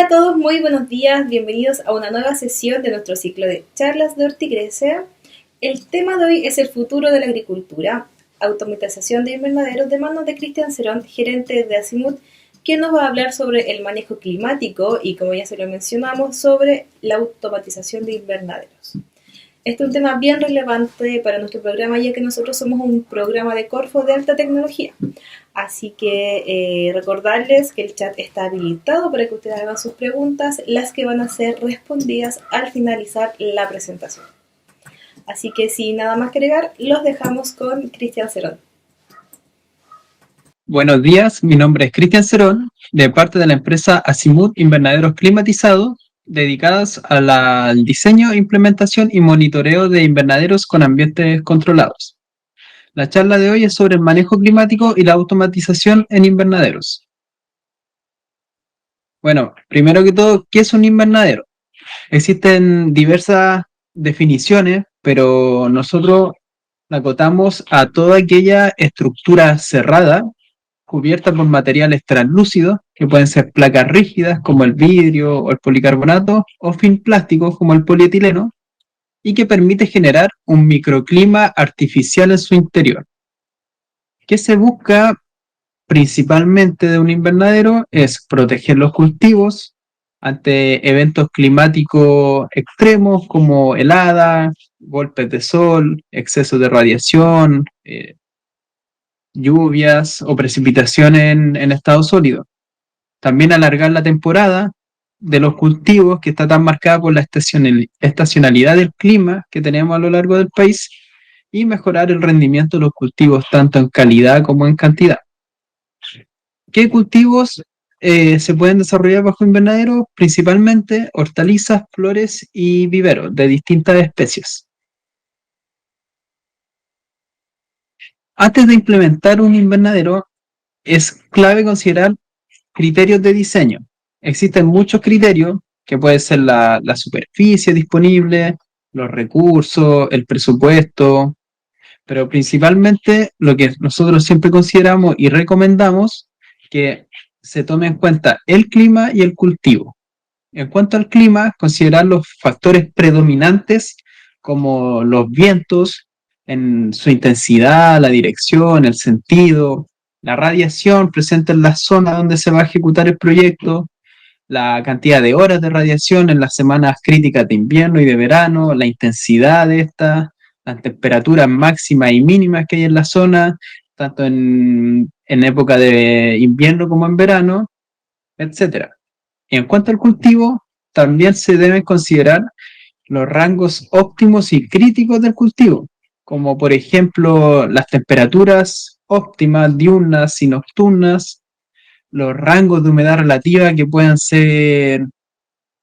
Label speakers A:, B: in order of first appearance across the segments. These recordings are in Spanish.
A: Hola a todos, muy buenos días, bienvenidos a una nueva sesión de nuestro ciclo de charlas de Horticrece. El tema de hoy es el futuro de la agricultura, automatización de invernaderos, de manos de Cristian Cerón, gerente de Azimut, quien nos va a hablar sobre el manejo climático y, como ya se lo mencionamos, sobre la automatización de invernaderos. Este es un tema bien relevante para nuestro programa, ya que nosotros somos un programa de Corfo de alta tecnología. Así que recordarles que el chat está habilitado para que ustedes hagan sus preguntas, las que van a ser respondidas al finalizar la presentación. Así que sin nada más que agregar, los dejamos con Cristian Cerón.
B: Buenos días, mi nombre es Cristian Cerón, de parte de la empresa Azimut Invernaderos Climatizados, dedicadas al diseño, implementación y monitoreo de invernaderos con ambientes controlados. La charla de hoy es sobre el manejo climático y la automatización en invernaderos. Bueno, primero que todo, ¿qué es un invernadero? Existen diversas definiciones, pero nosotros la acotamos a toda aquella estructura cerrada cubierta por materiales translúcidos, que pueden ser placas rígidas como el vidrio o el policarbonato, o film plásticos como el polietileno, y que permite generar un microclima artificial en su interior. ¿Qué se busca principalmente de un invernadero? Es proteger los cultivos ante eventos climáticos extremos como heladas, golpes de sol, exceso de radiación, lluvias o precipitación en estado sólido. También alargar la temporada de los cultivos, que está tan marcada por la estacionalidad del clima que tenemos a lo largo del país, y mejorar el rendimiento de los cultivos tanto en calidad como en cantidad. ¿Qué cultivos se pueden desarrollar bajo invernadero? Principalmente hortalizas, flores y viveros de distintas especies. Antes de implementar un invernadero, es clave considerar criterios de diseño. Existen muchos criterios, que puede ser la superficie disponible, los recursos, el presupuesto, pero principalmente lo que nosotros siempre consideramos y recomendamos que se tome en cuenta el clima y el cultivo. En cuanto al clima, considerar los factores predominantes como los vientos en su intensidad, la dirección, el sentido, la radiación presente en la zona donde se va a ejecutar el proyecto, la cantidad de horas de radiación en las semanas críticas de invierno y de verano, la intensidad de esta, las temperaturas máximas y mínimas que hay en la zona, tanto en época de invierno como en verano, etc. Y en cuanto al cultivo, también se deben considerar los rangos óptimos y críticos del cultivo, como por ejemplo las temperaturas óptimas diurnas y nocturnas, los rangos de humedad relativa que puedan ser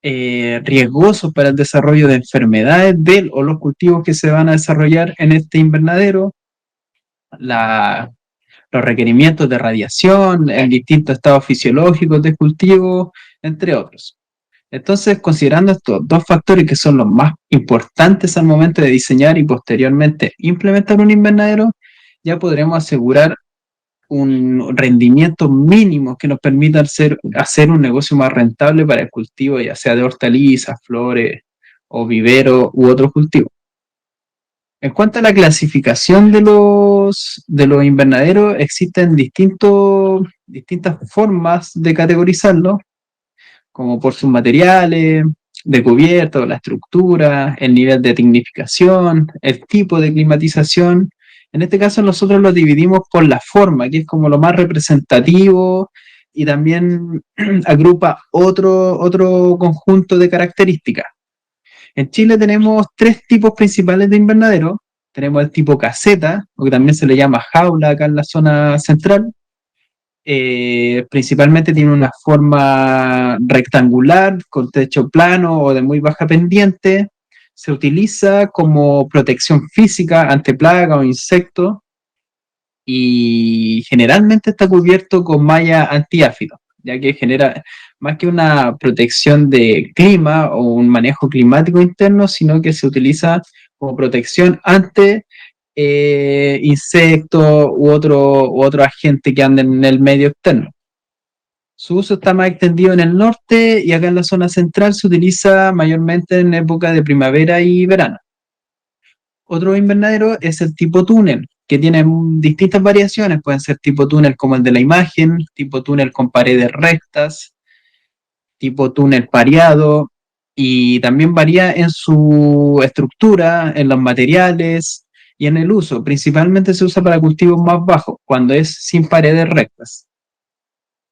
B: riesgosos para el desarrollo de enfermedades del o los cultivos que se van a desarrollar en este invernadero, los requerimientos de radiación, el distintos estados fisiológicos del cultivo, entre otros. Entonces, considerando estos dos factores que son los más importantes al momento de diseñar y posteriormente implementar un invernadero, ya podremos asegurar un rendimiento mínimo que nos permita hacer un negocio más rentable para el cultivo, ya sea de hortalizas, flores o vivero u otro cultivo. En cuanto a la clasificación de los invernaderos, existen distintas formas de categorizarlo, como por sus materiales de cubierta, la estructura, el nivel de tecnificación, el tipo de climatización. En este caso nosotros lo dividimos por la forma, que es como lo más representativo, y también agrupa otro conjunto de características. En Chile tenemos tres tipos principales de invernadero. Tenemos el tipo caseta, o que también se le llama jaula acá en la zona central. Principalmente tiene una forma rectangular, con techo plano o de muy baja pendiente. Se utiliza como protección física ante plagas o insectos y generalmente está cubierto con malla antiáfido, ya que genera más que una protección de clima o un manejo climático interno, sino que se utiliza como protección ante insectos u otro agente que anden en el medio externo. Su uso está más extendido en el norte y acá en la zona central se utiliza mayormente en época de primavera y verano. Otro invernadero es el tipo túnel, que tiene distintas variaciones. Pueden ser tipo túnel como el de la imagen, tipo túnel con paredes rectas, tipo túnel pareado, y también varía en su estructura, en los materiales y en el uso. Principalmente se usa para cultivos más bajos, cuando es sin paredes rectas.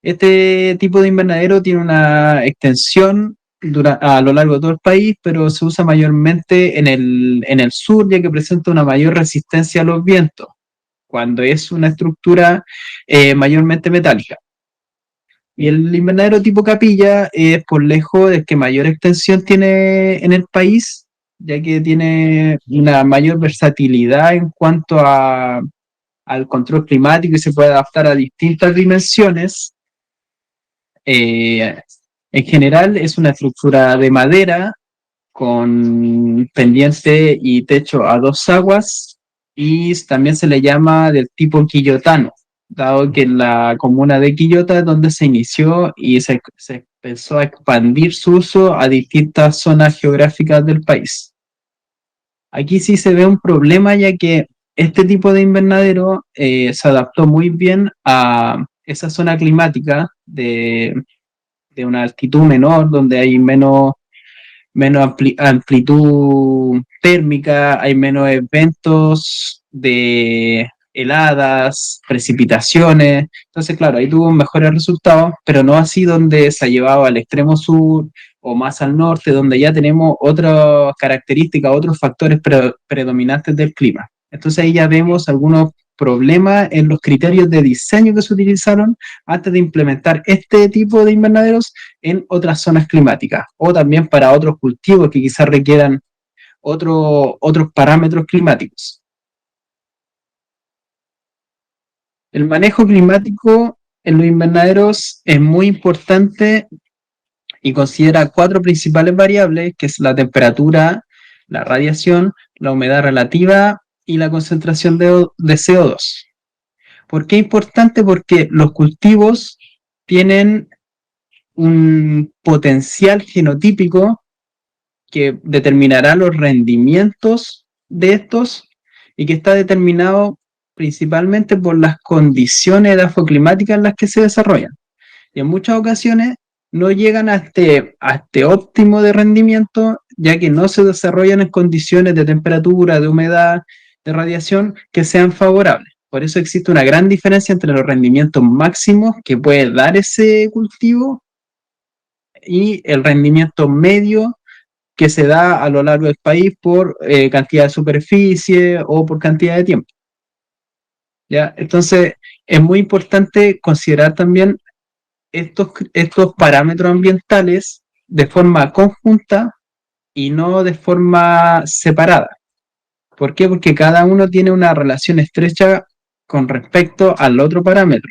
B: Este tipo de invernadero tiene una extensión a lo largo de todo el país, pero se usa mayormente en el sur, ya que presenta una mayor resistencia a los vientos, cuando es una estructura mayormente metálica. Y el invernadero tipo capilla es por lejos el que mayor extensión tiene en el país, ya que tiene una mayor versatilidad en cuanto al control climático y se puede adaptar a distintas dimensiones. Eh, en general es una estructura de madera con pendiente y techo a dos aguas y también se le llama del tipo quillotano, dado que en la comuna de Quillota es donde se inició y se empezó a expandir su uso a distintas zonas geográficas del país. Aquí sí se ve un problema ya que este tipo de invernadero se adaptó muy bien a esa zona climática de una altitud menor, donde hay menos amplitud térmica, hay menos eventos de heladas, precipitaciones. Entonces, claro, ahí tuvo mejores resultados, pero no así donde se ha llevado al extremo sur o más al norte, donde ya tenemos otras características, otros factores predominantes del clima. Entonces ahí ya vemos algunos problemas en los criterios de diseño que se utilizaron antes de implementar este tipo de invernaderos en otras zonas climáticas o también para otros cultivos que quizás requieran otros parámetros climáticos. El manejo climático en los invernaderos es muy importante y considera cuatro principales variables, que es la temperatura, la radiación, la humedad relativa y la concentración de CO2. ¿Por qué es importante? Porque los cultivos tienen un potencial genotípico que determinará los rendimientos de estos y que está determinado principalmente por las condiciones edafoclimáticas en las que se desarrollan. Y en muchas ocasiones no llegan a este óptimo de rendimiento, ya que no se desarrollan en condiciones de temperatura, de humedad, de radiación que sean favorables. Por eso existe una gran diferencia entre los rendimientos máximos que puede dar ese cultivo y el rendimiento medio que se da a lo largo del país por cantidad de superficie o por cantidad de tiempo. ¿Ya? Entonces, es muy importante considerar también estos parámetros ambientales de forma conjunta y no de forma separada. ¿Por qué? Porque cada uno tiene una relación estrecha con respecto al otro parámetro.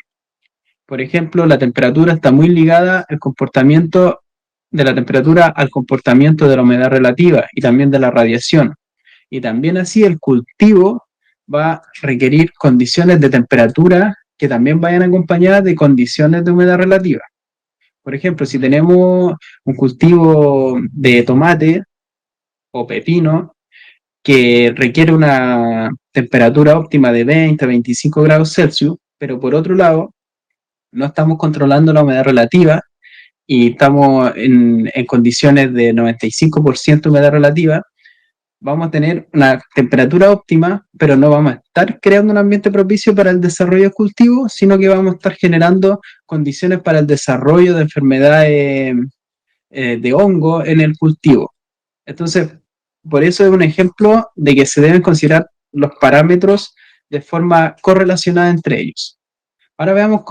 B: Por ejemplo, la temperatura está muy ligada al comportamiento de la temperatura al comportamiento de la humedad relativa y también de la radiación. Y también así el cultivo va a requerir condiciones de temperatura que también vayan acompañadas de condiciones de humedad relativa. Por ejemplo, si tenemos un cultivo de tomate o pepino que requiere una temperatura óptima de 20 a 25 grados Celsius, pero por otro lado no estamos controlando la humedad relativa y estamos en condiciones de 95% humedad relativa, vamos a tener una temperatura óptima, pero no vamos a estar creando un ambiente propicio para el desarrollo del cultivo, sino que vamos a estar generando condiciones para el desarrollo de enfermedades de hongo en el cultivo. Entonces, por eso es un ejemplo de que se deben considerar los parámetros de forma correlacionada entre ellos. Ahora veamos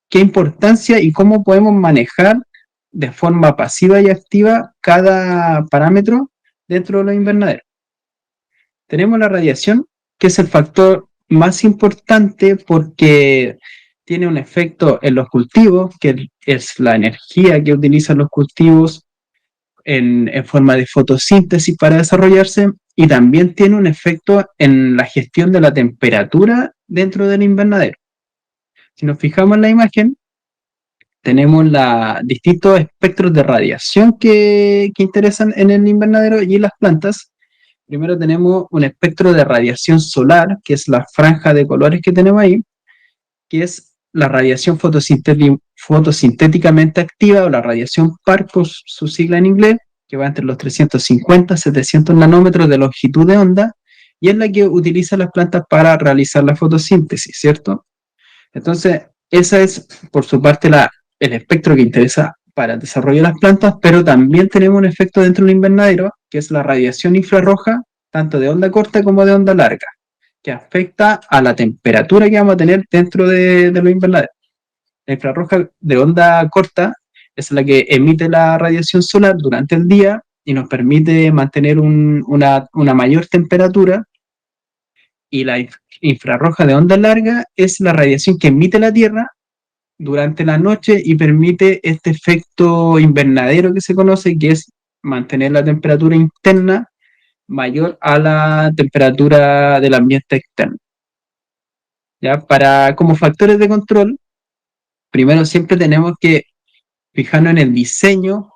B: qué importancia y cómo podemos manejar de forma pasiva y activa cada parámetro dentro de los invernaderos. Tenemos la radiación, que es el factor más importante porque tiene un efecto en los cultivos, que es la energía que utilizan los cultivos en forma de fotosíntesis para desarrollarse, y también tiene un efecto en la gestión de la temperatura dentro del invernadero. Si nos fijamos en la imagen, tenemos distintos espectros de radiación que interesan en el invernadero y en las plantas. Primero tenemos un espectro de radiación solar, que es la franja de colores que tenemos ahí, que es la radiación fotosintéticamente activa o la radiación PAR por su sigla en inglés, que va entre los 350 y 700 nanómetros de longitud de onda, y es la que utilizan las plantas para realizar la fotosíntesis, ¿cierto? Entonces, esa es por su parte el espectro que interesa para el desarrollo de las plantas, pero también tenemos un efecto dentro del invernadero, que es la radiación infrarroja, tanto de onda corta como de onda larga, que afecta a la temperatura que vamos a tener dentro de los invernaderos. La infrarroja de onda corta es la que emite la radiación solar durante el día y nos permite mantener una mayor temperatura, y la infrarroja de onda larga es la radiación que emite la Tierra durante la noche y permite este efecto invernadero que se conoce, que es mantener la temperatura interna mayor a la temperatura del ambiente externo. ¿Ya? Como factores de control, primero siempre tenemos que fijarnos en el diseño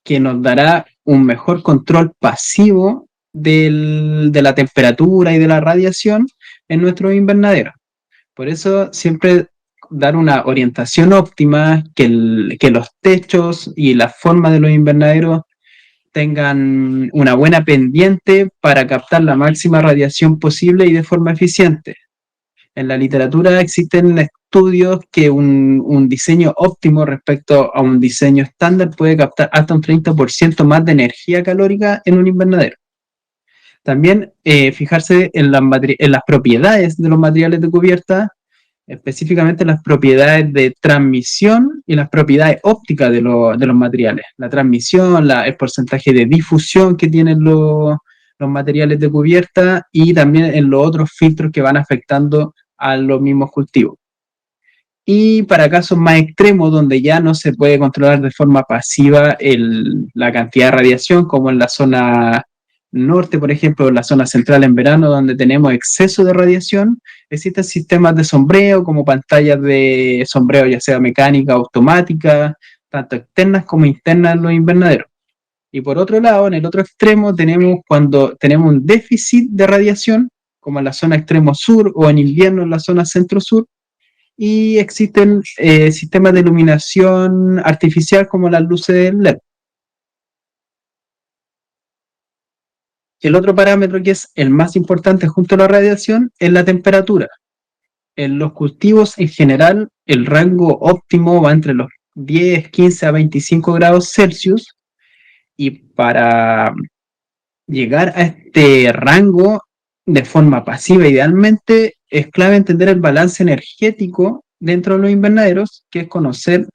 B: que nos dará un mejor control pasivo de la temperatura y de la radiación en nuestro invernadero. Por eso siempre dar una orientación óptima, que los techos y la forma de los invernaderos tengan una buena pendiente para captar la máxima radiación posible y de forma eficiente. En la literatura existen estudios que un diseño óptimo respecto a un diseño estándar puede captar hasta un 30% más de energía calórica en un invernadero. También fijarse en las propiedades de los materiales de cubierta, específicamente las propiedades de transmisión y las propiedades ópticas de los materiales. La transmisión, el porcentaje de difusión que tienen los materiales de cubierta y también en los otros filtros que van afectando a los mismos cultivos. Y para casos más extremos, donde ya no se puede controlar de forma pasiva la cantidad de radiación, como en la zona norte, por ejemplo, en la zona central en verano, donde tenemos exceso de radiación, existen sistemas de sombreo, como pantallas de sombreo, ya sea mecánica o automática, tanto externas como internas en los invernaderos. Y por otro lado, en el otro extremo, tenemos cuando tenemos un déficit de radiación, como en la zona extremo sur o en invierno en la zona centro-sur, y existen sistemas de iluminación artificial como las luces LED. El otro parámetro, que es el más importante junto a la radiación, es la temperatura. En los cultivos en general, el rango óptimo va entre los 10, 15 a 25 grados Celsius, y para llegar a este rango de forma pasiva idealmente es clave entender el balance energético dentro de los invernaderos, que es conocer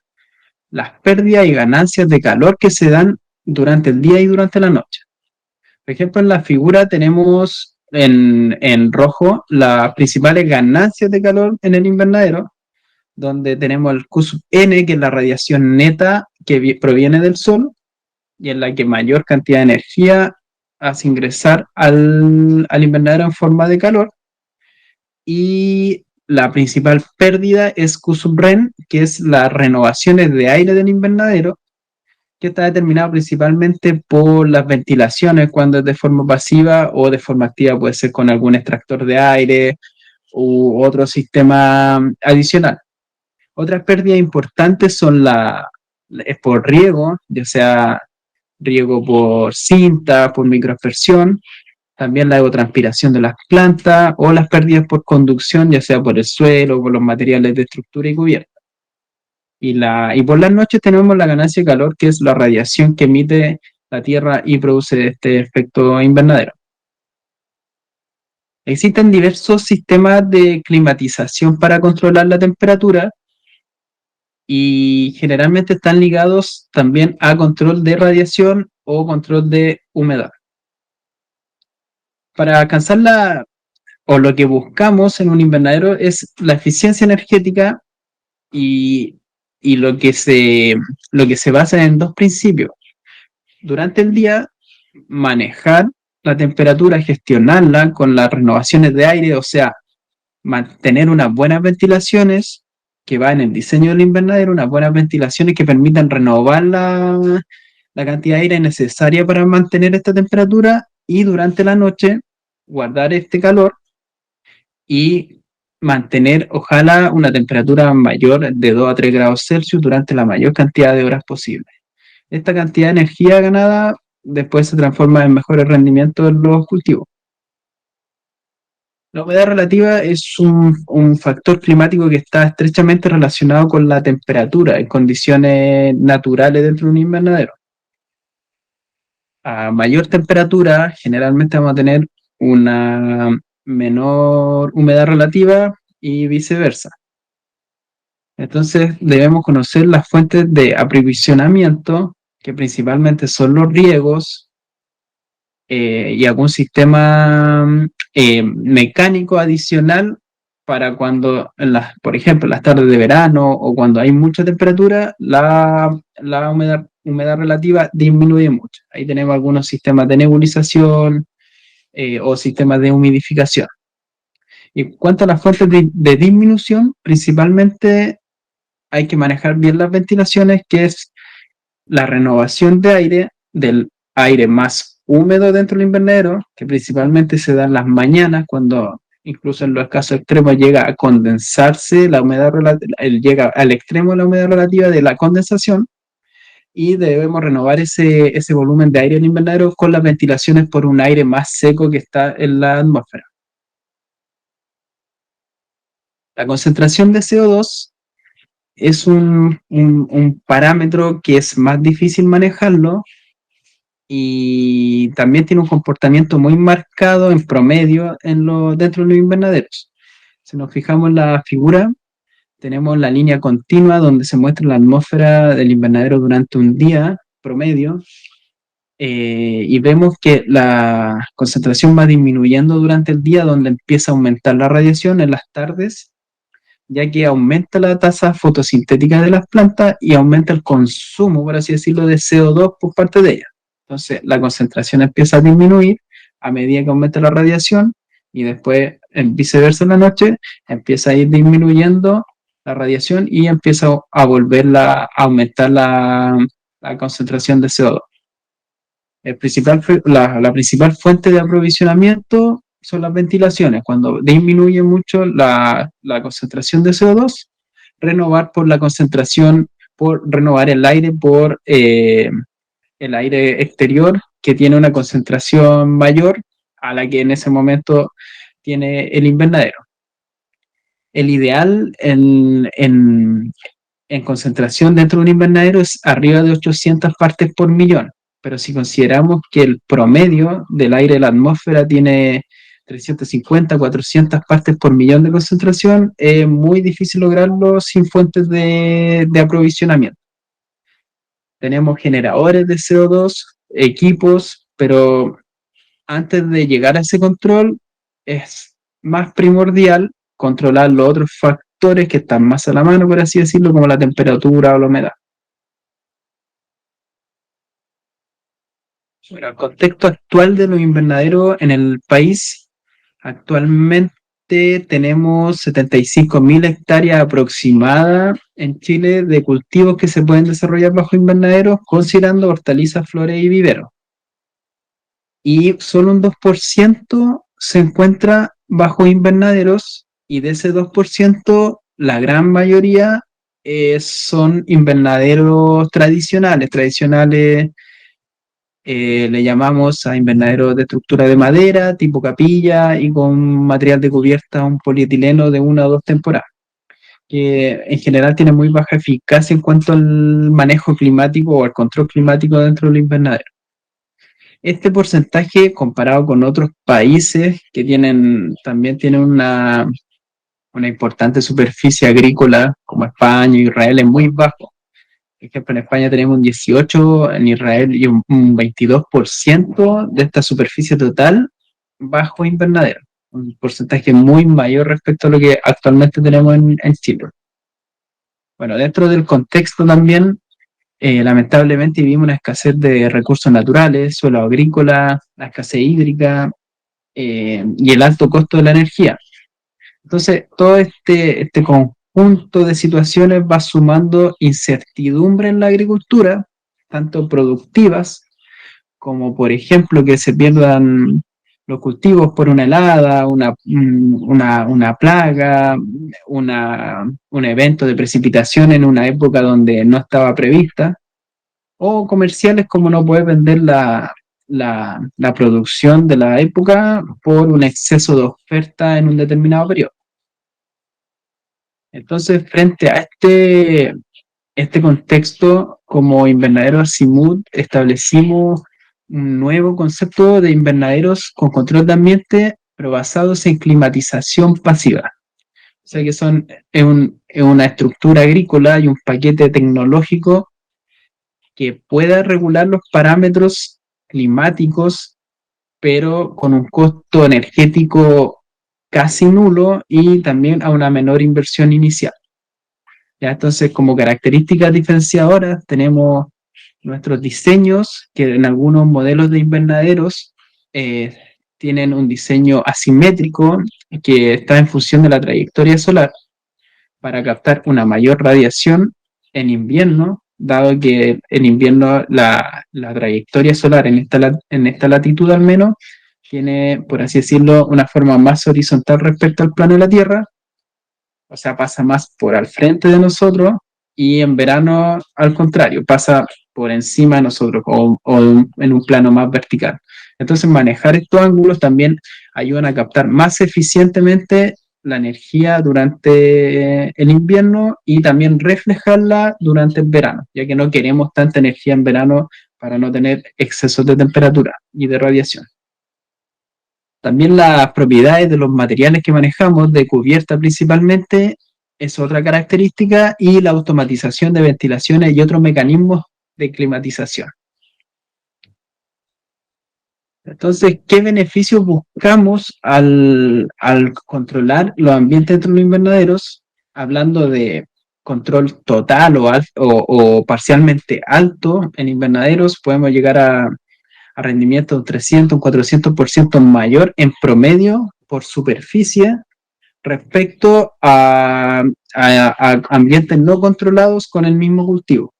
B: las pérdidas y ganancias de calor que se dan durante el día y durante la noche. Por ejemplo, en la figura tenemos en rojo las principales ganancias de calor en el invernadero, donde tenemos el Q sub N, que es la radiación neta que proviene del sol, y en la que mayor cantidad de energía hace ingresar al invernadero en forma de calor. Y la principal pérdida es Q sub Ren, que es las renovaciones de aire del invernadero, que está determinado principalmente por las ventilaciones, cuando es de forma pasiva, o de forma activa puede ser con algún extractor de aire u otro sistema adicional. Otras pérdidas importantes son es por riego, ya sea riego por cinta, por microaspersión, también la evapotranspiración de las plantas, o las pérdidas por conducción, ya sea por el suelo o por los materiales de estructura y cubierta. Y por las noches tenemos la ganancia de calor, que es la radiación que emite la Tierra y produce este efecto invernadero. Existen diversos sistemas de climatización para controlar la temperatura, y generalmente están ligados también a control de radiación o control de humedad. Para alcanzar lo que buscamos en un invernadero es la eficiencia energética, y lo que se basa en dos principios. Durante el día, manejar la temperatura, gestionarla con las renovaciones de aire, o sea, mantener unas buenas ventilaciones que va en el diseño del invernadero, unas buenas ventilaciones que permitan renovar la cantidad de aire necesaria para mantener esta temperatura y durante la noche guardar este calor y mantener, ojalá, una temperatura mayor de 2 a 3 grados Celsius durante la mayor cantidad de horas posible. Esta cantidad de energía ganada después se transforma en mejores rendimientos en los cultivos. La humedad relativa es un factor climático que está estrechamente relacionado con la temperatura en condiciones naturales dentro de un invernadero. A mayor temperatura, generalmente vamos a tener una menor humedad relativa y viceversa. Entonces debemos conocer las fuentes de aprovisionamiento, que principalmente son los riegos, y algún sistema mecánico adicional para cuando, por ejemplo, en las tardes de verano o cuando hay mucha temperatura, la humedad relativa disminuye mucho. Ahí tenemos algunos sistemas de nebulización o sistemas de humidificación. Y en cuanto a las fuentes de disminución, principalmente hay que manejar bien las ventilaciones, que es la renovación de aire, del aire más húmedo dentro del invernadero, que principalmente se da en las mañanas, cuando incluso en los casos extremos llega a condensarse la humedad relativa, llega al extremo de la humedad relativa de la condensación, y debemos renovar ese volumen de aire en el invernadero con las ventilaciones por un aire más seco que está en la atmósfera. La concentración de CO2 es un parámetro que es más difícil manejarlo y también tiene un comportamiento muy marcado en promedio dentro de los invernaderos. Si nos fijamos en la figura, tenemos la línea continua donde se muestra la atmósfera del invernadero durante un día promedio, y vemos que la concentración va disminuyendo durante el día, donde empieza a aumentar la radiación en las tardes, ya que aumenta la tasa fotosintética de las plantas y aumenta el consumo, por así decirlo, de CO2 por parte de ellas. Entonces, la concentración empieza a disminuir a medida que aumenta la radiación, y después, viceversa, en la noche, empieza a ir disminuyendo la radiación y empieza a volver a aumentar la concentración de CO2. La principal fuente de aprovisionamiento son las ventilaciones. Cuando disminuye mucho la concentración de CO2, renovar el aire por el aire exterior, que tiene una concentración mayor a la que en ese momento tiene el invernadero. El ideal en concentración dentro de un invernadero es arriba de 800 partes por millón, pero si consideramos que el promedio del aire de la atmósfera tiene 350, 400 partes por millón de concentración, es muy difícil lograrlo sin fuentes de aprovisionamiento. Tenemos generadores de CO2, equipos, pero antes de llegar a ese control es más primordial controlar los otros factores que están más a la mano, por así decirlo, como la temperatura o la humedad. Bueno, el contexto actual de los invernaderos en el país, actualmente tenemos 75.000 hectáreas aproximadas en Chile de cultivos que se pueden desarrollar bajo invernaderos, considerando hortalizas, flores y viveros. Y solo un 2% se encuentra bajo invernaderos, y de ese 2%, la gran mayoría son invernaderos tradicionales. Le llamamos a invernaderos de estructura de madera, tipo capilla, y con material de cubierta, un polietileno de 1 o 2 temporadas, que en general tiene muy baja eficacia en cuanto al manejo climático o al control climático dentro del invernadero. Este porcentaje, comparado con otros países que también tienen una importante superficie agrícola, como España e Israel, es muy bajo. Por ejemplo, en España tenemos un 18%, en Israel y un 22% de esta superficie total bajo invernadero. Un porcentaje muy mayor respecto a lo que actualmente tenemos en Chile. Bueno, dentro del contexto también, lamentablemente vivimos una escasez de recursos naturales, suelo agrícola, la escasez hídrica, y el alto costo de la energía. Entonces, todo este conjunto de situaciones va sumando incertidumbre en la agricultura, tanto productivas como, por ejemplo, que se pierdan los cultivos por una helada, una plaga, un evento de precipitación en una época donde no estaba prevista, o comerciales como no poder vender la producción de la época por un exceso de oferta en un determinado periodo. Entonces, frente a este contexto, como Invernadero Azimut, establecimos un nuevo concepto de invernaderos con control de ambiente, pero basados en climatización pasiva. O sea que es una estructura agrícola y un paquete tecnológico que pueda regular los parámetros climáticos, pero con un costo energético casi nulo y también a una menor inversión inicial. ¿Ya? Entonces, como características diferenciadoras, tenemos nuestros diseños, que en algunos modelos de invernaderos tienen un diseño asimétrico que está en función de la trayectoria solar para captar una mayor radiación en invierno, dado que en invierno la trayectoria solar en esta latitud al menos tiene, por así decirlo, una forma más horizontal respecto al plano de la Tierra, o sea, pasa más por al frente de nosotros, y en verano, al contrario, pasa por encima de nosotros o en un plano más vertical. Entonces, manejar estos ángulos también ayudan a captar más eficientemente la energía durante el invierno y también reflejarla durante el verano, ya que no queremos tanta energía en verano para no tener excesos de temperatura y de radiación. También las propiedades de los materiales que manejamos, de cubierta principalmente, es otra característica, y la automatización de ventilaciones y otros mecanismos de climatización. Entonces, ¿qué beneficios buscamos al controlar los ambientes dentro de los invernaderos? Hablando de control total o parcialmente alto en invernaderos, podemos llegar a rendimiento de un 300, un 400% mayor en promedio por superficie respecto a ambientes no controlados con el mismo cultivo.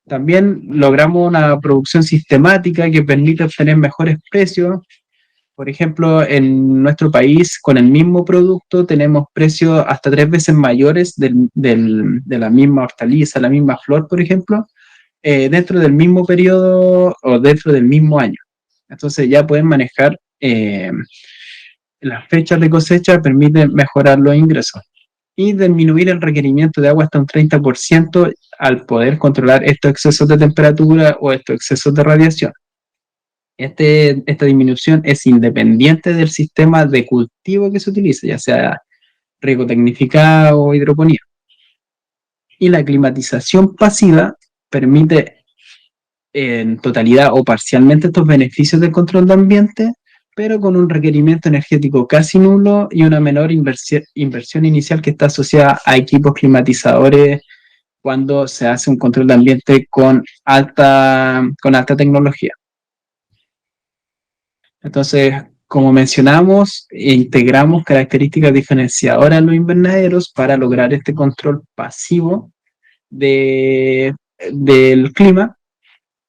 B: También logramos una producción sistemática que permite obtener mejores precios. Por ejemplo, en nuestro país, con el mismo producto, tenemos precios hasta 3 veces mayores de la misma hortaliza, la misma flor, por ejemplo, dentro del mismo periodo o dentro del mismo año. Entonces ya pueden manejar las fechas de cosecha, permiten mejorar los ingresos y disminuir el requerimiento de agua hasta un 30% al poder controlar estos excesos de temperatura o estos excesos de radiación. Esta disminución es independiente del sistema de cultivo que se utilice, ya sea riego tecnificado o hidroponía. Y la climatización pasiva permite en totalidad o parcialmente estos beneficios del control de ambiente, pero con un requerimiento energético casi nulo y una menor inversión inicial que está asociada a equipos climatizadores cuando se hace un control de ambiente con alta tecnología. Entonces, como mencionamos, integramos características diferenciadoras en los invernaderos para lograr este control pasivo del clima.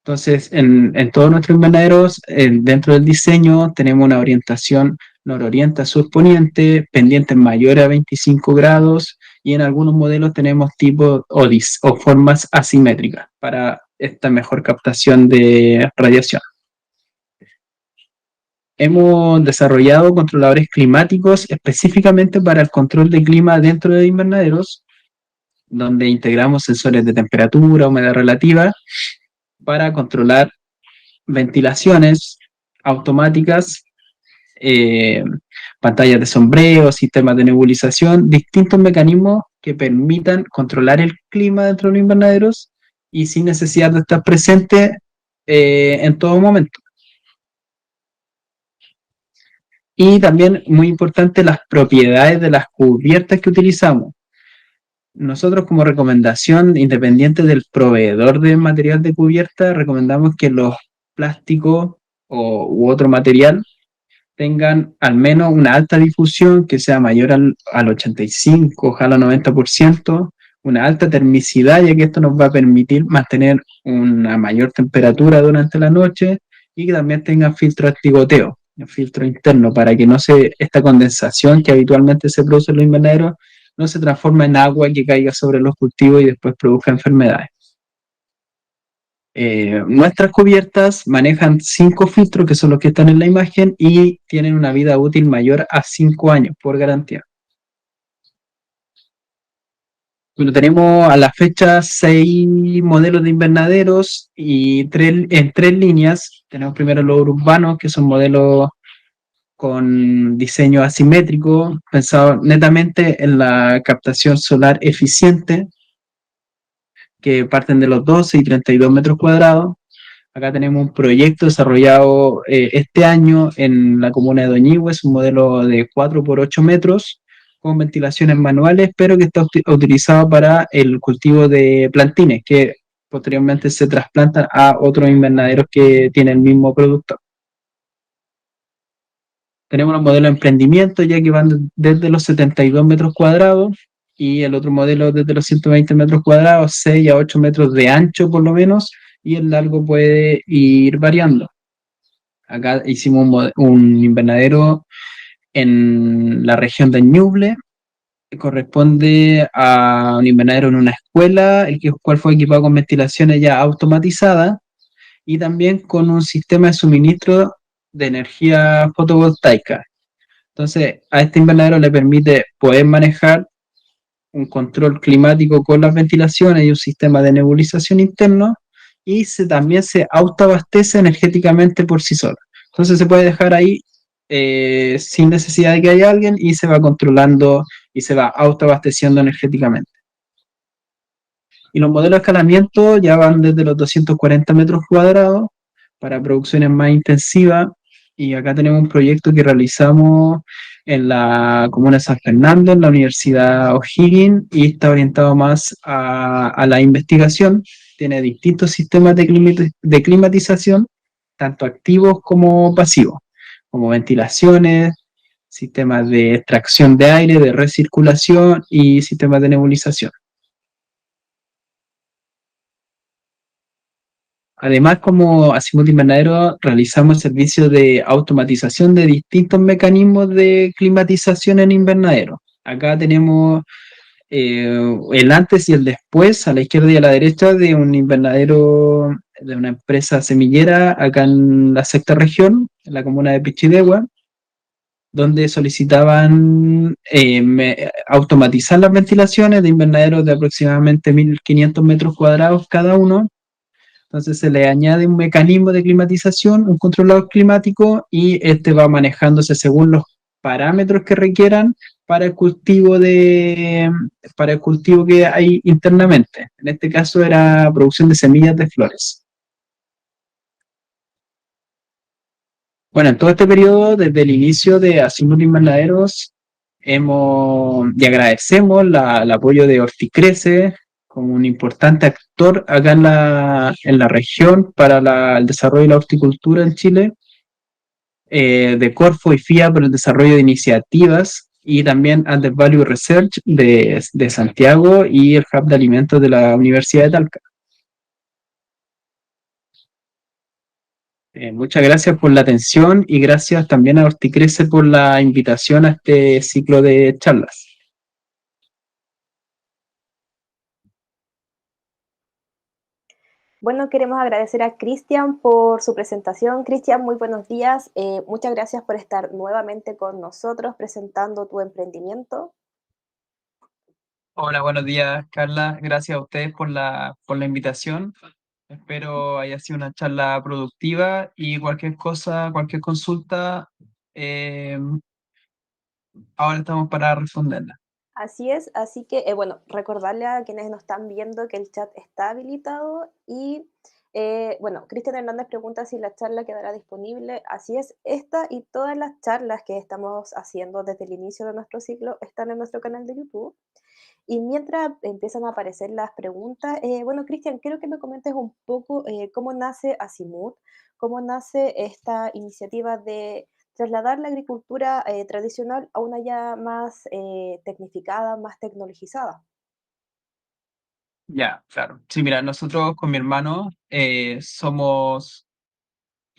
B: Entonces, en todos nuestros invernaderos, dentro del diseño, tenemos una orientación nororiente a sur-poniente, pendientes mayores a 25 grados, y en algunos modelos tenemos tipos o formas asimétricas para esta mejor captación de radiación. Hemos desarrollado controladores climáticos específicamente para el control de clima dentro de invernaderos, donde integramos sensores de temperatura, humedad relativa, para controlar ventilaciones automáticas, pantallas de sombreo, sistemas de nebulización, distintos mecanismos que permitan controlar el clima dentro de los invernaderos y sin necesidad de estar presente en todo momento. Y también, muy importante, las propiedades de las cubiertas que utilizamos. Nosotros, como recomendación, independiente del proveedor de material de cubierta, recomendamos que los plásticos u otro material tengan al menos una alta difusión que sea mayor al 85, ojalá 90%, una alta termicidad, ya que esto nos va a permitir mantener una mayor temperatura durante la noche y que también tengan filtro antigoteo, un filtro interno, para que no se, esta condensación que habitualmente se produce en los invernaderos no se transforme en agua que caiga sobre los cultivos y después produzca enfermedades. Nuestras cubiertas manejan 5 filtros, que son los que están en la imagen, y tienen una vida útil mayor a 5 años por garantía. Bueno, tenemos a la fecha 6 modelos de invernaderos y en 3 líneas. Tenemos primero los urbanos, que son modelos con diseño asimétrico, pensado netamente en la captación solar eficiente, que parten de los 12 y 32 metros cuadrados. Acá tenemos un proyecto desarrollado este año en la comuna de Doñihue, es un modelo de 4 por 8 metros con ventilaciones manuales, pero que está utilizado para el cultivo de plantines, que posteriormente se trasplantan a otros invernaderos que tienen el mismo producto. Tenemos los modelos de emprendimiento, ya que van desde los 72 metros cuadrados, y el otro modelo desde los 120 metros cuadrados, 6 a 8 metros de ancho por lo menos, y el largo puede ir variando. Acá hicimos un invernadero en la región de Ñuble, que corresponde a un invernadero en una escuela, cual fue equipado con ventilaciones ya automatizadas y también con un sistema de suministro de energía fotovoltaica. Entonces, a este invernadero le permite poder manejar un control climático con las ventilaciones y un sistema de nebulización interno, y también se autoabastece energéticamente por sí solo. Entonces se puede dejar ahí sin necesidad de que haya alguien, y se va controlando y se va autoabasteciendo energéticamente. Y los modelos de escalamiento ya van desde los 240 metros cuadrados para producciones más intensivas. Y acá tenemos un proyecto que realizamos en la comuna de San Fernando, en la Universidad O'Higgins, y está orientado más a la investigación. Tiene distintos sistemas de climatización, tanto activos como pasivos, como ventilaciones, sistemas de extracción de aire, de recirculación y sistemas de nebulización. Además, como Azimut Invernadero, realizamos servicios de automatización de distintos mecanismos de climatización en invernadero. Acá tenemos el antes y el después, a la izquierda y a la derecha, de un invernadero de una empresa semillera acá en la sexta región, en la comuna de Pichidegua, donde solicitaban automatizar las ventilaciones de invernaderos de aproximadamente 1.500 metros cuadrados cada uno. Entonces se le añade un mecanismo de climatización, un controlador climático, y este va manejándose según los parámetros que requieran para el cultivo para el cultivo que hay internamente. En este caso era producción de semillas de flores. Bueno, en todo este periodo, desde el inicio de Azimut Invernaderos, y agradecemos el apoyo de Horticrece como un importante actor acá en la región para el desarrollo de la horticultura en Chile, de Corfo y FIA por el desarrollo de iniciativas, y también Added Value Research de Santiago y el Hub de Alimentos de la Universidad de Talca. Muchas gracias por la atención, y gracias también a Horticrece por la invitación a este ciclo de charlas.
C: Bueno, queremos agradecer a Cristian por su presentación. Cristian, muy buenos días. Muchas gracias por estar nuevamente con nosotros presentando tu emprendimiento.
B: Hola, buenos días, Carla. Gracias a ustedes por la invitación. Espero haya sido una charla productiva, y cualquier cosa, cualquier consulta, eh, ahora estamos para responderla.
C: Así es, así que bueno, recordarle a quienes nos están viendo que el chat está habilitado y bueno, Cristian Hernández pregunta si la charla quedará disponible. Así es, esta y todas las charlas que estamos haciendo desde el inicio de nuestro ciclo están en nuestro canal de YouTube. Y mientras empiezan a aparecer las preguntas, bueno, Cristian, quiero que me comentes un poco cómo nace Azimut, cómo nace esta iniciativa de trasladar la agricultura tradicional a una ya más tecnificada, más tecnologizada.
B: Ya, claro. Sí, mira, nosotros con mi hermano somos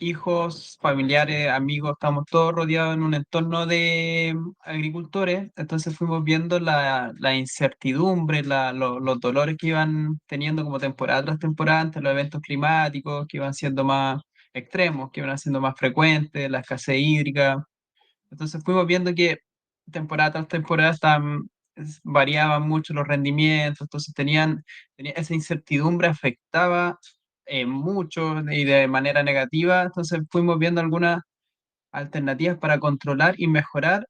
B: hijos, familiares, amigos, estamos todos rodeados en un entorno de agricultores, entonces fuimos viendo la incertidumbre, los dolores que iban teniendo como temporada tras temporada ante los eventos climáticos que iban siendo más extremos, que iban siendo más frecuentes, la escasez hídrica. Entonces fuimos viendo que temporada tras temporada variaban mucho los rendimientos, entonces esa incertidumbre afectaba mucho y de manera negativa, entonces fuimos viendo algunas alternativas para controlar y mejorar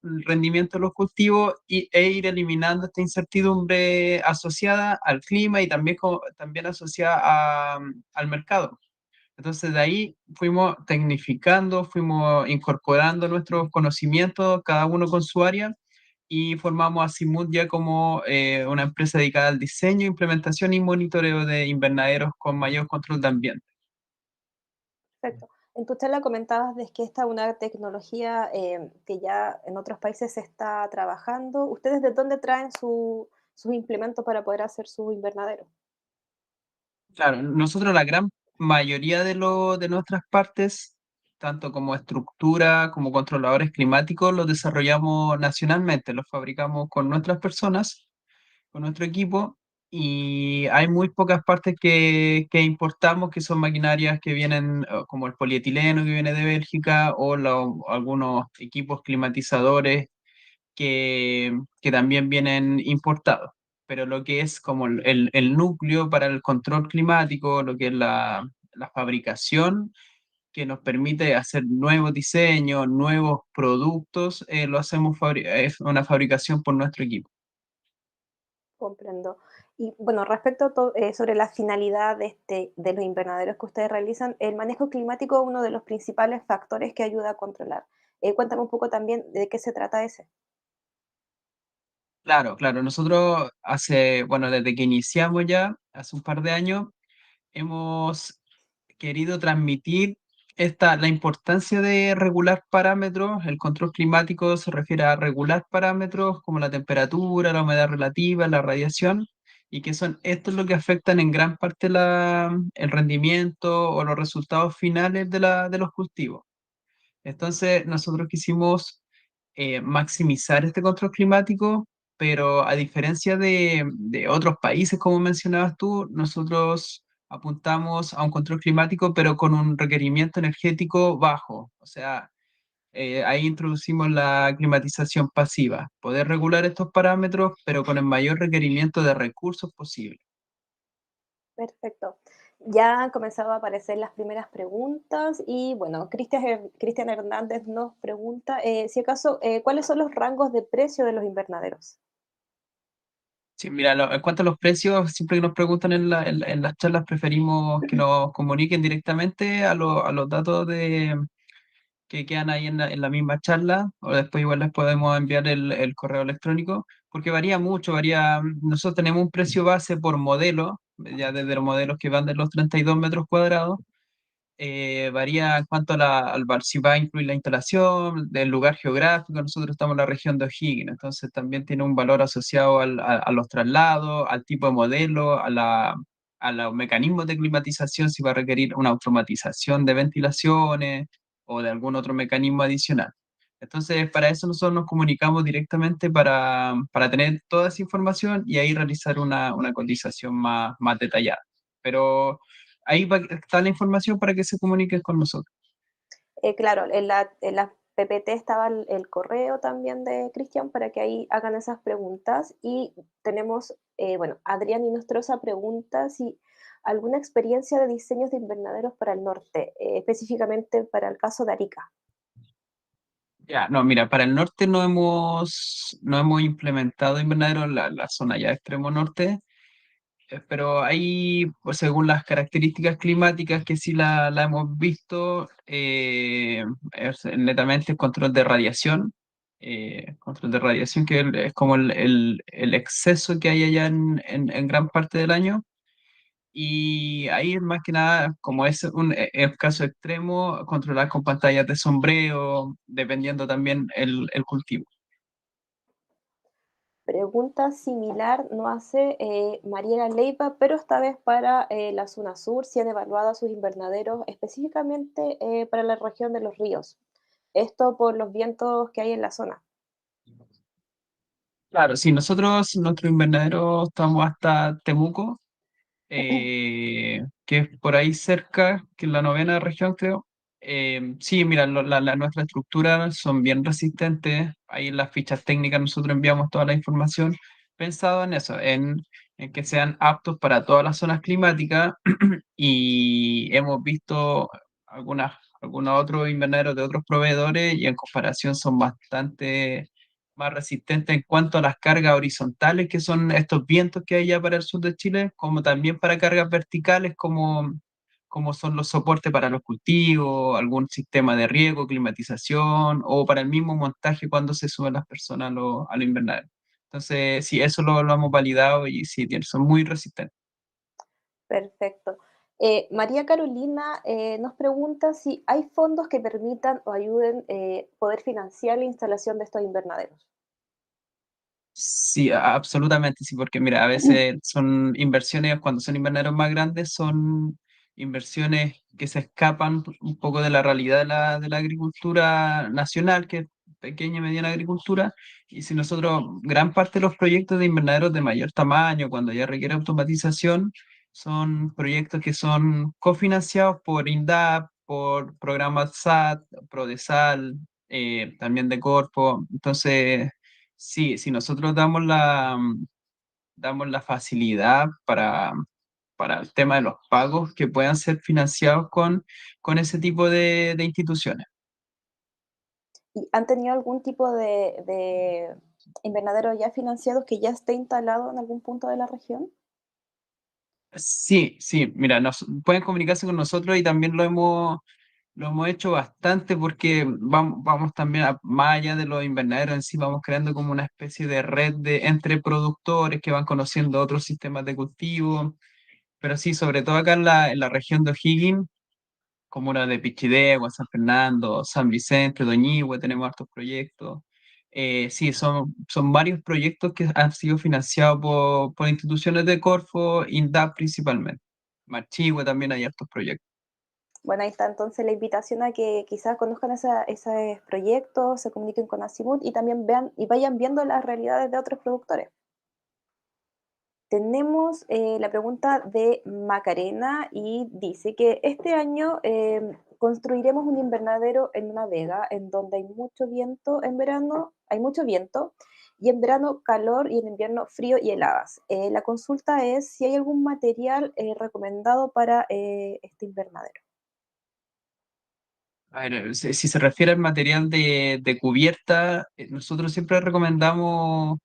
B: el rendimiento de los cultivos e ir eliminando esta incertidumbre asociada al clima y también, también asociada al mercado. Entonces de ahí fuimos tecnificando, fuimos incorporando nuestros conocimientos, cada uno con su área, y formamos a Simut ya como una empresa dedicada al diseño, implementación y monitoreo de invernaderos con mayor control de ambiente.
C: Perfecto. En tu charla comentabas de que esta es una tecnología que ya en otros países se está trabajando. ¿Ustedes de dónde traen sus implementos para poder hacer su invernadero?
B: Claro, nosotros la gran mayoría de nuestras partes, tanto como estructura como controladores climáticos, los desarrollamos nacionalmente, los fabricamos con nuestras personas, con nuestro equipo, y hay muy pocas partes que importamos, que son maquinarias que vienen, como el polietileno que viene de Bélgica, o algunos equipos climatizadores que también vienen importados. Pero lo que es como el núcleo para el control climático, lo que es la fabricación, que nos permite hacer nuevos diseños, nuevos productos, lo hacemos, es una fabricación por nuestro equipo.
C: Comprendo. Y bueno, respecto a sobre la finalidad de los invernaderos que ustedes realizan, el manejo climático es uno de los principales factores que ayuda a controlar. Cuéntame un poco también de qué se trata ese.
B: Claro, claro. Nosotros bueno, desde que iniciamos ya, hace un par de años, hemos querido transmitir la importancia de regular parámetros. El control climático se refiere a regular parámetros como la temperatura, la humedad relativa, la radiación, y que son estos lo que afectan en gran parte el rendimiento o los resultados finales de los cultivos. Entonces, nosotros quisimos maximizar este control climático, pero a diferencia de otros países, como mencionabas tú, nosotros apuntamos a un control climático, pero con un requerimiento energético bajo. O sea, ahí introducimos la climatización pasiva, poder regular estos parámetros, pero con el mayor requerimiento de recursos posible.
C: Perfecto. Ya han comenzado a aparecer las primeras preguntas y bueno, Cristian Hernández nos pregunta, si acaso, ¿cuáles son los rangos de precio de los invernaderos?
B: Sí, mira, en cuanto a los precios, siempre que nos preguntan en las charlas, preferimos que nos comuniquen directamente a los datos que quedan ahí en la misma charla, o después igual les podemos enviar el correo electrónico, porque varía mucho, nosotros tenemos un precio base por modelo, ya desde los modelos que van de los 32 metros cuadrados, varía en cuanto si va a incluir la instalación, del lugar geográfico. Nosotros estamos en la región de O'Higgins, entonces también tiene un valor asociado a los traslados, al tipo de modelo, a los mecanismos de climatización, si va a requerir una automatización de ventilaciones o de algún otro mecanismo adicional. Entonces, para eso nosotros nos comunicamos directamente para tener toda esa información y ahí realizar una cotización más detallada. Pero ahí está la información para que se comuniquen con nosotros.
C: Claro, en la PPT estaba el correo también de Cristian para que ahí hagan esas preguntas. Y tenemos, bueno, Adrián Inostroza pregunta si alguna experiencia de diseños de invernaderos para el norte, específicamente para el caso de Arica.
B: Ya, no, mira, para el norte no hemos implementado invernaderos en la zona ya de extremo norte, pero ahí, pues, según las características climáticas que sí la hemos visto, es netamente control de radiación, que es como el exceso que hay allá en gran parte del año. Y ahí más que nada, como es un caso extremo, controlar con pantallas de sombreo, dependiendo también el cultivo.
C: Pregunta similar no hace Mariela Leiva, pero esta vez para la zona sur, si han evaluado sus invernaderos específicamente para la región de los ríos. Esto por los vientos que hay en la zona.
B: Claro, sí, nosotros, nuestro invernadero, estamos hasta Temuco, que es por ahí cerca, que es la novena región, creo. Sí, mira, nuestra estructura son bien resistentes. Ahí en las fichas técnicas nosotros enviamos toda la información pensado en eso, en que sean aptos para todas las zonas climáticas y hemos visto algunos otros invernaderos de otros proveedores y en comparación son bastante más resistentes en cuanto a las cargas horizontales, que son estos vientos que hay ya para el sur de Chile, como también para cargas verticales, como son los soportes para los cultivos, algún sistema de riego, climatización, o para el mismo montaje cuando se suben las personas a los invernaderos. Entonces, sí, eso lo hemos validado y sí, son muy resistentes.
C: Perfecto. María Carolina nos pregunta si hay fondos que permitan o ayuden poder financiar la instalación de estos invernaderos.
B: Sí, absolutamente, sí, porque mira, a veces son inversiones, cuando son invernaderos más grandes, son inversiones que se escapan un poco de la realidad de la agricultura nacional, que es pequeña y mediana agricultura, y si nosotros, gran parte de los proyectos de invernaderos de mayor tamaño, cuando ya requiere automatización, son proyectos que son cofinanciados por INDAP, por programas SAT, PRODESAL, también de Corfo, entonces... Sí, si nosotros damos la facilidad para el tema de los pagos que puedan ser financiados con ese tipo de instituciones.
C: ¿Y han tenido algún tipo de invernadero ya financiados que ya esté instalado en algún punto de la región?
B: Sí, sí, mira, pueden comunicarse con nosotros y también lo hemos hecho bastante porque vamos también más allá de los invernaderos en sí, vamos creando como una especie de red entre productores que van conociendo otros sistemas de cultivo. Pero sí, sobre todo acá en la región de O'Higgins, comunas de Pichidegua, San Fernando, San Vicente, Doñihue, tenemos hartos proyectos. Sí, son varios proyectos que han sido financiados por instituciones de Corfo, INDAP principalmente. Machihue también hay hartos proyectos.
C: Bueno, ahí está entonces la invitación a que quizás conozcan esos proyectos, se comuniquen con Azimut y también vean y vayan viendo las realidades de otros productores. Tenemos la pregunta de Macarena y dice que este año construiremos un invernadero en una vega en donde hay mucho viento en verano, hay mucho viento y en verano calor y en invierno frío y heladas. La consulta es si hay algún material recomendado para este invernadero.
B: A ver, si se refiere al material de cubierta, nosotros siempre recomendamos,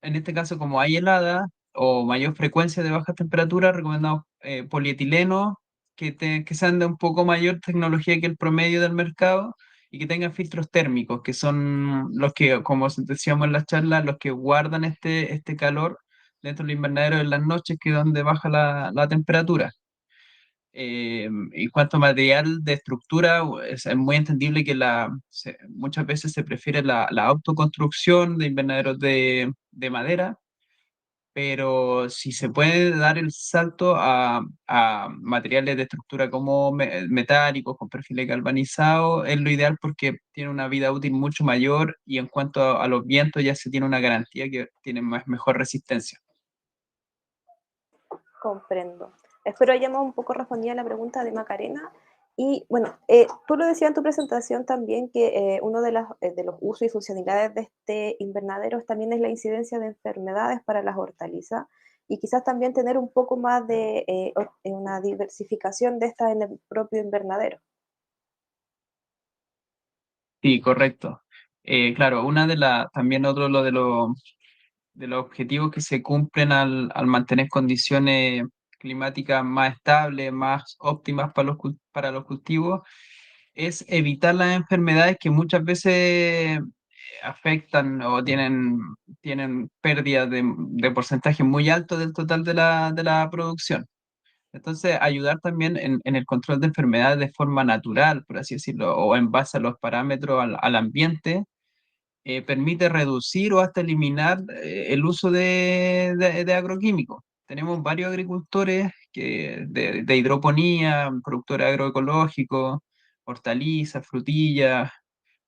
B: en este caso, como hay helada o mayor frecuencia de bajas temperaturas, recomendamos polietileno que sean de un poco mayor tecnología que el promedio del mercado y que tengan filtros térmicos, que son los que, como decíamos en la charla, los que guardan este calor dentro del invernadero en las noches, que es donde baja la temperatura. En cuanto a material de estructura, es muy entendible que muchas veces se prefiere la autoconstrucción de invernaderos de madera, pero si se puede dar el salto a materiales de estructura como metálicos, con perfiles galvanizados, es lo ideal porque tiene una vida útil mucho mayor y en cuanto a los vientos ya se tiene una garantía que tiene mejor resistencia.
C: Comprendo. Espero hayamos un poco respondido a la pregunta de Macarena. Y bueno, tú lo decías en tu presentación también que uno de los usos y funcionalidades de este invernadero también es la incidencia de enfermedades para las hortalizas y quizás también tener un poco más de una diversificación de estas en el propio invernadero.
B: Sí, correcto. Claro, también otro de los objetivos que se cumplen al mantener condiciones climáticas más estables, más óptimas para los cultivos, es evitar las enfermedades que muchas veces afectan o tienen pérdidas de porcentaje muy alto del total de la producción. Entonces, ayudar también en el control de enfermedades de forma natural, por así decirlo, o en base a los parámetros al ambiente, permite reducir o hasta eliminar el uso de agroquímicos. Tenemos varios agricultores de hidroponía, productores agroecológicos, hortalizas, frutillas,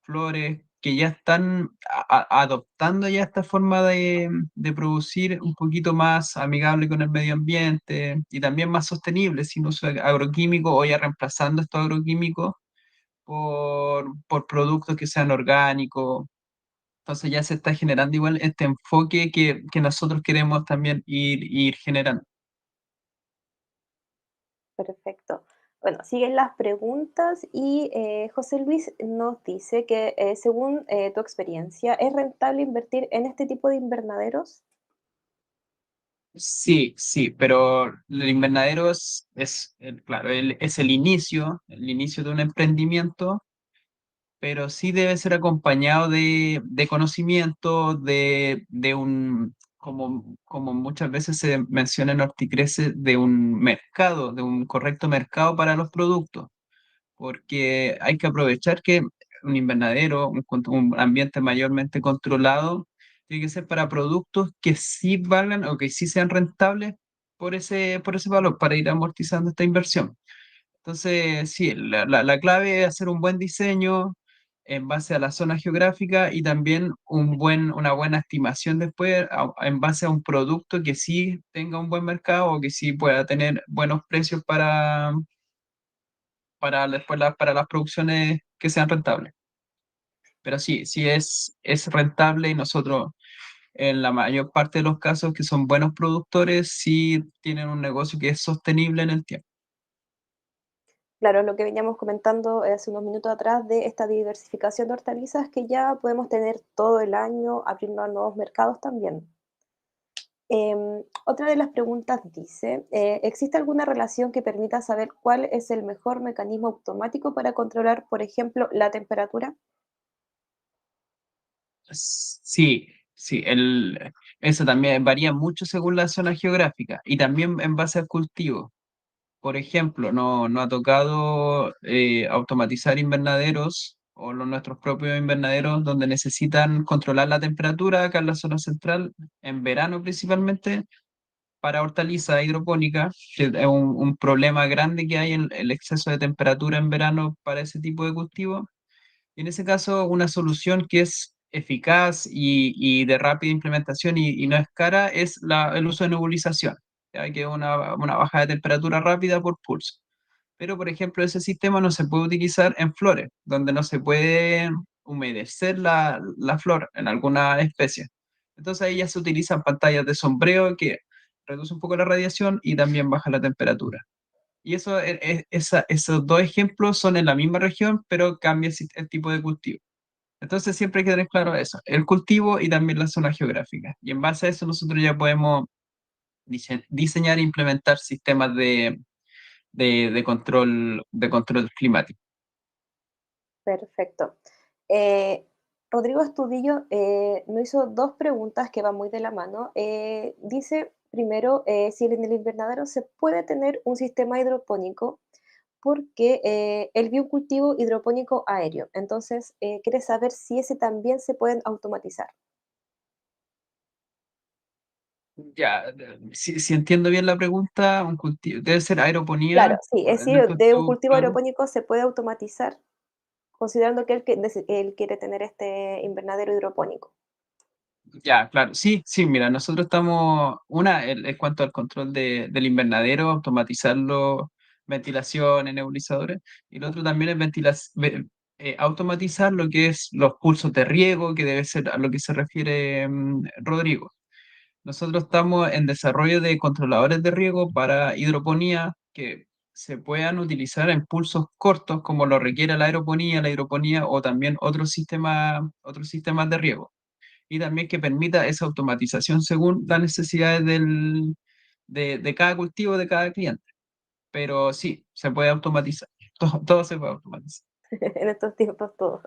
B: flores, que ya están adoptando ya esta forma de producir un poquito más amigable con el medio ambiente y también más sostenible, sin uso de agroquímicos o ya reemplazando estos agroquímicos por productos que sean orgánicos. Entonces ya se está generando igual este enfoque que nosotros queremos también ir generando.
C: Perfecto. Bueno, siguen las preguntas y José Luis nos dice que según tu experiencia, ¿es rentable invertir en este tipo de invernaderos?
B: Sí, sí, pero el invernadero claro, es el inicio de un emprendimiento, pero sí debe ser acompañado de conocimiento, como muchas veces se menciona en Horticrece, de un mercado, de un correcto mercado para los productos, porque hay que aprovechar que un invernadero, un ambiente mayormente controlado, tiene que ser para productos que sí valgan o que sí sean rentables por ese valor, para ir amortizando esta inversión. Entonces, sí, la clave es hacer un buen diseño en base a la zona geográfica y también una buena estimación después en base a un producto que sí tenga un buen mercado o que sí pueda tener buenos precios para después para las producciones que sean rentables. Pero sí, sí es rentable y nosotros en la mayor parte de los casos que son buenos productores sí tienen un negocio que es sostenible en el tiempo.
C: Claro, lo que veníamos comentando hace unos minutos atrás de esta diversificación de hortalizas que ya podemos tener todo el año, abriendo a nuevos mercados también. Otra de las preguntas dice, ¿existe alguna relación que permita saber cuál es el mejor mecanismo automático para controlar, por ejemplo, la temperatura?
B: Sí, sí, eso también varía mucho según la zona geográfica y también en base al cultivo. Por ejemplo, no ha tocado automatizar invernaderos o nuestros propios invernaderos donde necesitan controlar la temperatura acá en la zona central, en verano principalmente, para hortaliza hidropónica, que es un problema grande que hay en el exceso de temperatura en verano para ese tipo de cultivo. Y en ese caso, una solución que es eficaz y de rápida implementación y no es cara es el uso de nebulización, ya que es una baja de temperatura rápida por pulso. Pero, por ejemplo, ese sistema no se puede utilizar en flores, donde no se puede humedecer la flor en alguna especie. Entonces ahí ya se utilizan pantallas de sombreo que reduce un poco la radiación y también baja la temperatura. Y esos dos ejemplos son en la misma región, pero cambia el tipo de cultivo. Entonces siempre hay que tener claro eso, el cultivo y también la zona geográfica. Y en base a eso nosotros ya podemos diseñar e implementar sistemas de control climático.
C: Perfecto. Eh, Rodrigo Estudillo nos hizo dos preguntas que van muy de la mano. Dice primero si en el invernadero se puede tener un sistema hidropónico porque él vio un cultivo hidropónico aéreo. Entonces, quiere saber si ese también se pueden automatizar.
B: Ya, si entiendo bien la pregunta, un cultivo debe ser aeroponía,
C: Claro, sí, es
B: en
C: decir,
B: nuestro
C: de un
B: caso,
C: cultivo
B: claro.
C: aeropónico se puede automatizar, considerando que él quiere tener este invernadero hidropónico.
B: Ya, claro, sí, sí, mira, nosotros estamos, en cuanto al control del invernadero, automatizarlo, ventilación en nebulizadores, y lo otro también es automatizar lo que es los pulsos de riego, que debe ser a lo que se refiere Rodrigo. Nosotros estamos en desarrollo de controladores de riego para hidroponía que se puedan utilizar en pulsos cortos, como lo requiere la hidroponía o también otros sistemas de riego y también que permita esa automatización según las necesidades de cada cultivo, de cada cliente. Pero sí, se puede automatizar. Todo se puede automatizar.
C: En estos tiempos todo.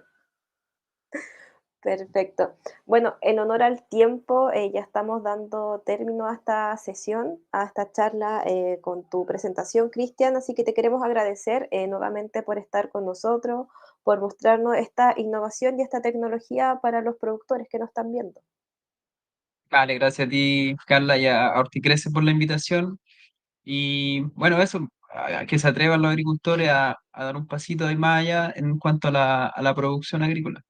C: Perfecto. Bueno, en honor al tiempo, ya estamos dando término a esta sesión, a esta charla con tu presentación, Cristian, así que te queremos agradecer nuevamente por estar con nosotros, por mostrarnos esta innovación y esta tecnología para los productores que nos están viendo.
B: Vale, gracias a ti, Carla, y a Horticrece por la invitación. Y bueno, eso, a que se atrevan los agricultores a dar un pasito de más allá en cuanto a la producción agrícola.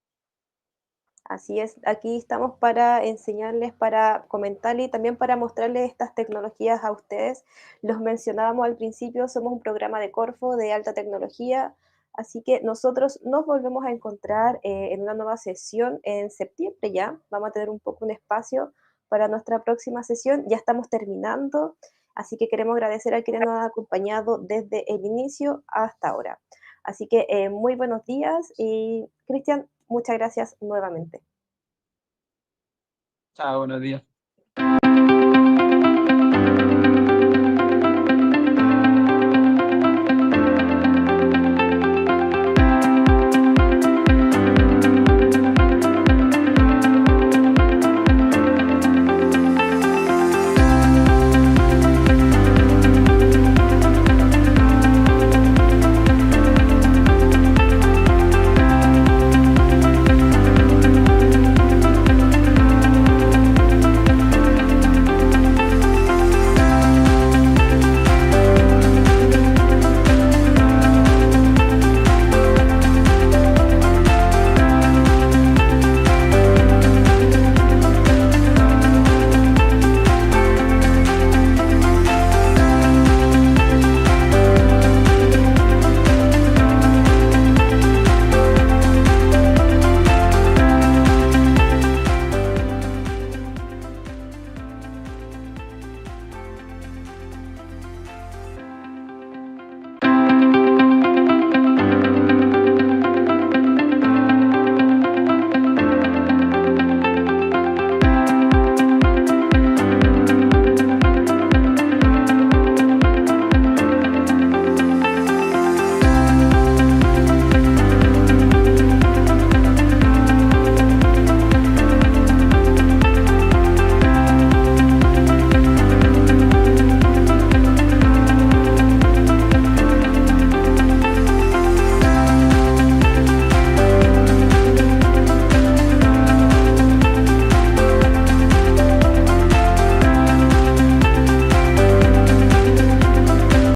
C: Así es, aquí estamos para enseñarles, para comentarles y también para mostrarles estas tecnologías a ustedes. Los mencionábamos al principio, somos un programa de Corfo de alta tecnología, así que nosotros nos volvemos a encontrar en una nueva sesión en septiembre ya. Vamos a tener un poco un espacio para nuestra próxima sesión. Ya estamos terminando, así que queremos agradecer a quienes nos han acompañado desde el inicio hasta ahora. Así que muy buenos días y Cristian, muchas gracias nuevamente.
B: Chao, buenos días.